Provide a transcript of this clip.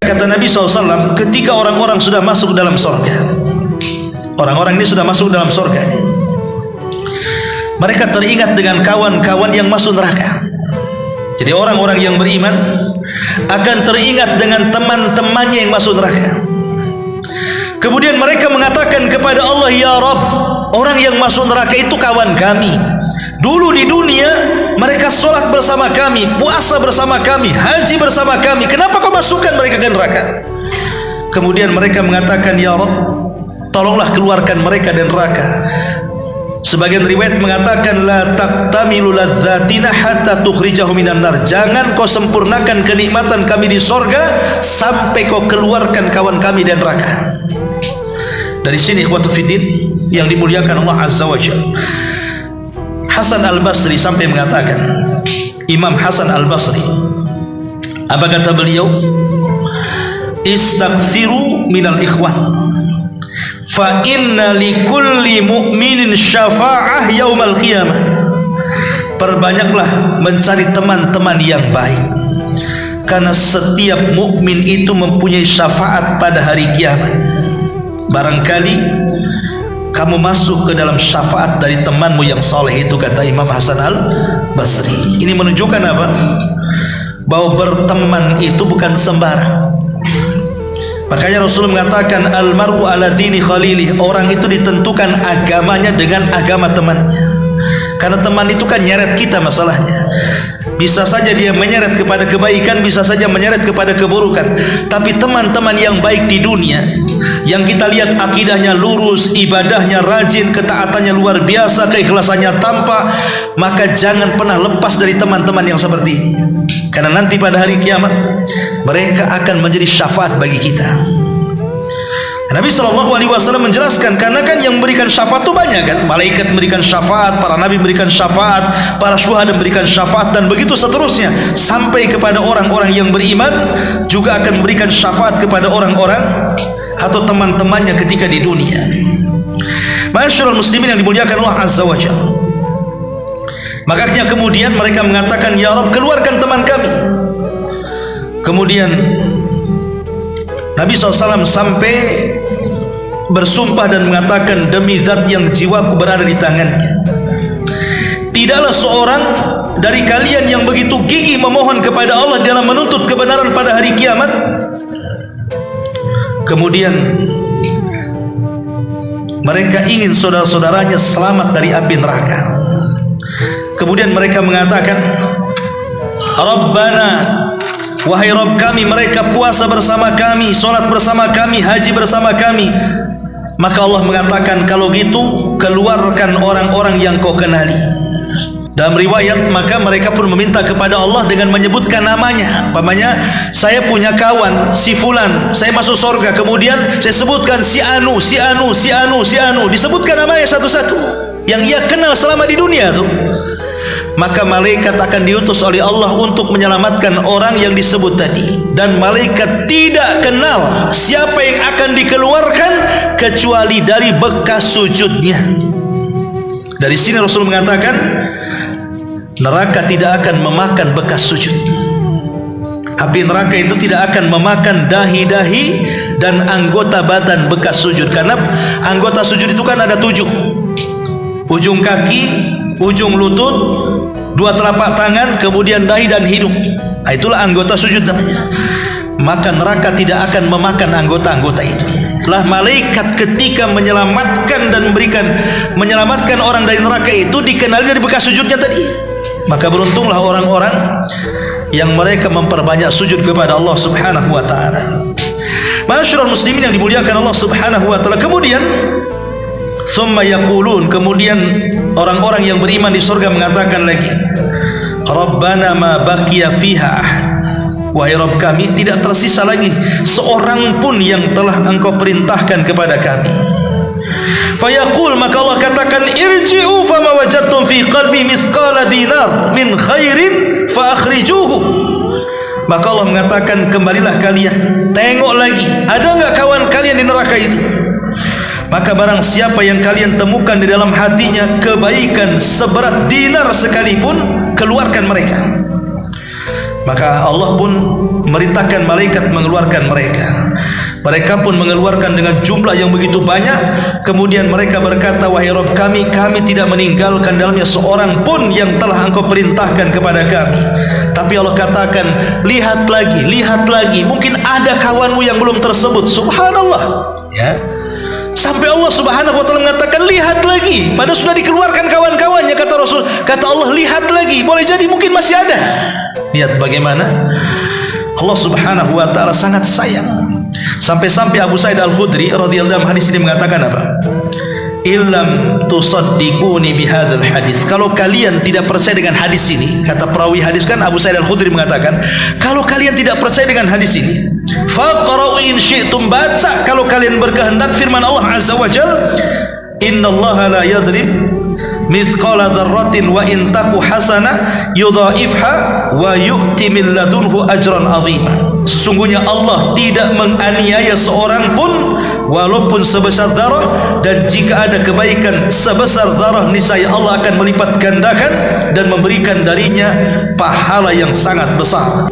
Kata Nabi SAW, ketika orang-orang sudah masuk dalam surga, orang-orang ini sudah masuk dalam surga ini, mereka teringat dengan kawan-kawan yang masuk neraka. Jadi orang-orang yang beriman akan teringat dengan teman-temannya yang masuk neraka. Kemudian mereka mengatakan kepada Allah, ya Rabb, orang yang masuk neraka itu kawan kami. Dulu di dunia mereka sholat bersama kami, puasa bersama kami, haji bersama kami. Kenapa kau masukkan mereka ke neraka? Kemudian mereka mengatakan, ya Rabb, tolonglah keluarkan mereka dari neraka. Sebagian riwayat mengatakan, la taqtamilu ladzatina hatta tukhrijahu minan nar. Jangan kau sempurnakan kenikmatan kami di sorga sampai kau keluarkan kawan kami dari neraka. Dari sini ikhwatu fiddin yang dimuliakan Allah Azza wa Jalla, Hasan Al-Basri sampai mengatakan, Imam Hasan Al-Basri, apa kata beliau? Istaghfiru minal ikhwan, fa inna likulli mu'minin syafa'ah yaumal qiyamah. Perbanyaklah mencari teman-teman yang baik, karena setiap mukmin itu mempunyai syafaat pada hari kiamat. Barangkali kamu masuk ke dalam syafaat dari temanmu yang soleh itu, kata Imam Hasan Al-Basri. Ini menunjukkan apa? Bahwa berteman itu bukan sembarang. Makanya Rasul mengatakan, almaru ala dini khalilih. Orang itu ditentukan agamanya dengan agama temannya. Karena teman itu kan nyeret kita masalahnya. Bisa saja dia menyeret kepada kebaikan, bisa saja menyeret kepada keburukan. Tapi teman-teman yang baik di dunia, yang kita lihat akidahnya lurus, ibadahnya rajin, ketaatannya luar biasa, keikhlasannya tampak, maka jangan pernah lepas dari teman-teman yang seperti ini. Karena nanti pada hari kiamat mereka akan menjadi syafaat bagi kita. Nabi SAW menjelaskan, karena kan yang memberikan syafaat itu banyak kan. Malaikat memberikan syafaat, para nabi memberikan syafaat, para syuhada memberikan syafaat, dan begitu seterusnya. Sampai kepada orang-orang yang beriman juga akan memberikan syafaat kepada orang-orang atau teman-temannya ketika di dunia. Ma'asyiral muslimin yang dimuliakan Allah Azza wa Jalla, makanya kemudian mereka mengatakan, ya Rabb, keluarkan teman kami. Kemudian Nabi SAW sampai bersumpah dan mengatakan, demi zat yang jiwaku berada di tangannya, tidaklah seorang dari kalian yang begitu gigih memohon kepada Allah dalam menuntut kebenaran pada hari kiamat, kemudian mereka ingin saudara-saudaranya selamat dari api neraka. Kemudian mereka mengatakan, Rabbana, wahai Rabb kami, mereka puasa bersama kami, sholat bersama kami, haji bersama kami. Maka Allah mengatakan, kalau gitu keluarkan orang-orang yang kau kenali. Dalam riwayat, maka mereka pun meminta kepada Allah dengan menyebutkan namanya. Umpamanya, saya punya kawan si fulan, saya masuk surga, kemudian saya sebutkan si anu, si anu, si anu, si anu, disebutkan namanya satu-satu yang ia kenal selama di dunia tuh. Maka malaikat akan diutus oleh Allah untuk menyelamatkan orang yang disebut tadi. Dan malaikat tidak kenal siapa yang akan dikeluarkan kecuali dari bekas sujudnya. Dari sini Rasul mengatakan, neraka tidak akan memakan bekas sujud. Api neraka itu tidak akan memakan dahi-dahi dan anggota badan bekas sujud. Karena anggota sujud itu kan ada 7. Ujung kaki, ujung lutut, 2 telapak tangan, kemudian dahi dan hidung. Itulah anggota sujud namanya. Maka neraka tidak akan memakan anggota-anggota itu. Lah malaikat ketika menyelamatkan dan menyelamatkan orang dari neraka itu dikenali dari bekas sujudnya tadi. Maka beruntunglah orang-orang yang mereka memperbanyak sujud kepada Allah Subhanahu wa taala. Ma'asyiral muslimin yang dimuliakan Allah Subhanahu wa taala. Kemudian summa yaqulun, kemudian orang-orang yang beriman di surga mengatakan lagi, Rabbana ma baqiya fiha ahad. Wahai Rabb kami, tidak tersisa lagi seorang pun yang telah Engkau perintahkan kepada kami. Fayaqul, maka Allah katakan, irji'u fama wajadtum fi qalbi mithqala dinar min khairin fa akhrijuhu. Maka Allah mengatakan, kembalilah kalian, tengok lagi, ada enggak kawan kalian di neraka itu? Maka barang siapa yang kalian temukan di dalam hatinya kebaikan seberat dinar sekalipun, keluarkan mereka. Maka Allah pun merintahkan malaikat mengeluarkan mereka. Mereka pun mengeluarkan dengan jumlah yang begitu banyak. Kemudian mereka berkata, wahai Rabb kami, kami tidak meninggalkan dalamnya seorang pun yang telah Engkau perintahkan kepada kami. Tapi Allah katakan, lihat lagi, mungkin ada kawanmu yang belum tersebut. Subhanallah, ya. Sampai Allah Subhanahu wa taala mengatakan, lihat lagi, padahal sudah dikeluarkan kawan-kawannya. Kata Rasul, kata Allah, lihat lagi, boleh jadi mungkin masih ada. Lihat bagaimana Allah Subhanahu wa taala sangat sayang. Sampai-sampai Abu Sa'id Al-Khudri radhiyallahu anhu hadis ini mengatakan apa? Illam tusaddiquni bihadzal hadis. Kalau kalian tidak percaya dengan hadis ini, kata perawi hadis kan Abu Sa'id Al-Khudri mengatakan, kalau kalian tidak percaya dengan hadis ini, faqra'u in syi'tum, baca kalau kalian berkehendak firman Allah Azza wa Jalla, innallaha la yadrib mithqala dzarratin wa in taku hasanah yudhaifha wa yu'ti min ladunhu ajran 'azima. Sesungguhnya Allah tidak menganiaya seorang pun walaupun sebesar zarah, dan jika ada kebaikan sebesar zarah niscaya Allah akan melipat gandakan dan memberikan darinya pahala yang sangat besar.